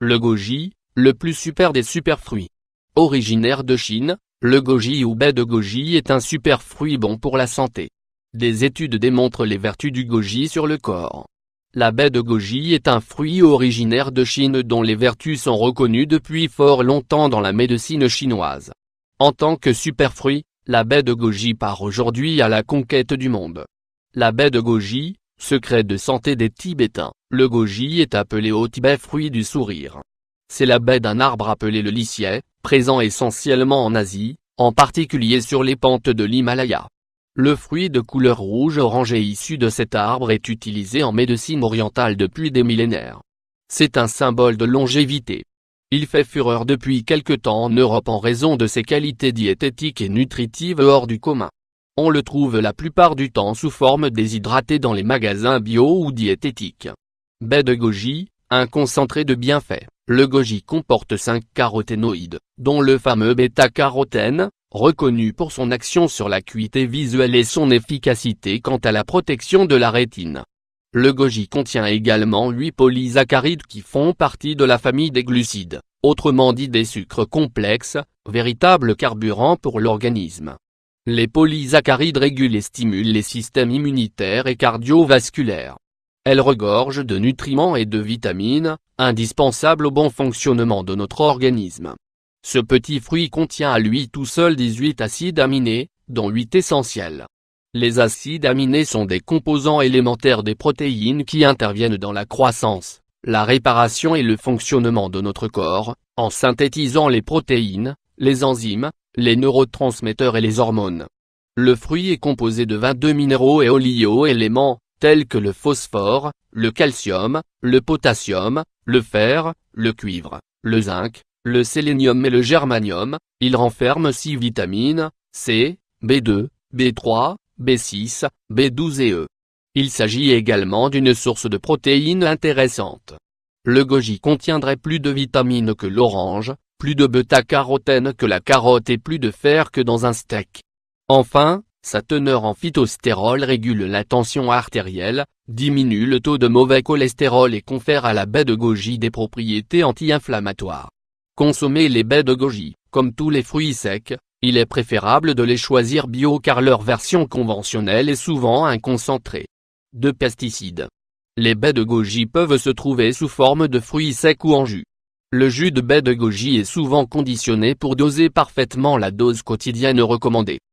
Le goji, le plus super des superfruits. Originaire de Chine, le goji ou baie de goji est un superfruit bon pour la santé. Des études démontrent les vertus du goji sur le corps. La baie de goji est un fruit originaire de Chine dont les vertus sont reconnues depuis fort longtemps dans la médecine chinoise. En tant que superfruit, la baie de goji part aujourd'hui à la conquête du monde. La baie de goji, secret de santé des Tibétains, le goji est appelé au Tibet fruit du sourire. C'est la baie d'un arbre appelé le lissier, présent essentiellement en Asie, en particulier sur les pentes de l'Himalaya. Le fruit de couleur rouge-orangé issu de cet arbre est utilisé en médecine orientale depuis des millénaires. C'est un symbole de longévité. Il fait fureur depuis quelque temps en Europe en raison de ses qualités diététiques et nutritives hors du commun. On le trouve la plupart du temps sous forme déshydraté dans les magasins bio ou diététiques. Baie de goji, un concentré de bienfaits. Le goji comporte 5 caroténoïdes, dont le fameux bêta-carotène, reconnu pour son action sur l'acuité visuelle et son efficacité quant à la protection de la rétine. Le goji contient également 8 polysaccharides qui font partie de la famille des glucides, autrement dit des sucres complexes, véritables carburants pour l'organisme. Les polysaccharides régulent et stimulent les systèmes immunitaires et cardiovasculaires. Elles regorgent de nutriments et de vitamines, indispensables au bon fonctionnement de notre organisme. Ce petit fruit contient à lui tout seul 18 acides aminés, dont 8 essentiels. Les acides aminés sont des composants élémentaires des protéines qui interviennent dans la croissance, la réparation et le fonctionnement de notre corps, en synthétisant les protéines, les enzymes, les neurotransmetteurs et les hormones. Le fruit est composé de 22 minéraux et oligo-éléments, tels que le phosphore, le calcium, le potassium, le fer, le cuivre, le zinc, le sélénium et le germanium. Il renferme 6 vitamines, C, B2, B3, B6, B12 et E. Il s'agit également d'une source de protéines intéressante. Le goji contiendrait plus de vitamines que l'orange, plus de bêta-carotène que la carotte et plus de fer que dans un steak. Enfin, sa teneur en phytostérol régule la tension artérielle, diminue le taux de mauvais cholestérol et confère à la baie de goji des propriétés anti-inflammatoires. Consommer les baies de goji, comme tous les fruits secs, il est préférable de les choisir bio car leur version conventionnelle est souvent un concentré de pesticides. Les baies de goji peuvent se trouver sous forme de fruits secs ou en jus. Le jus de baie de goji est souvent conditionné pour doser parfaitement la dose quotidienne recommandée.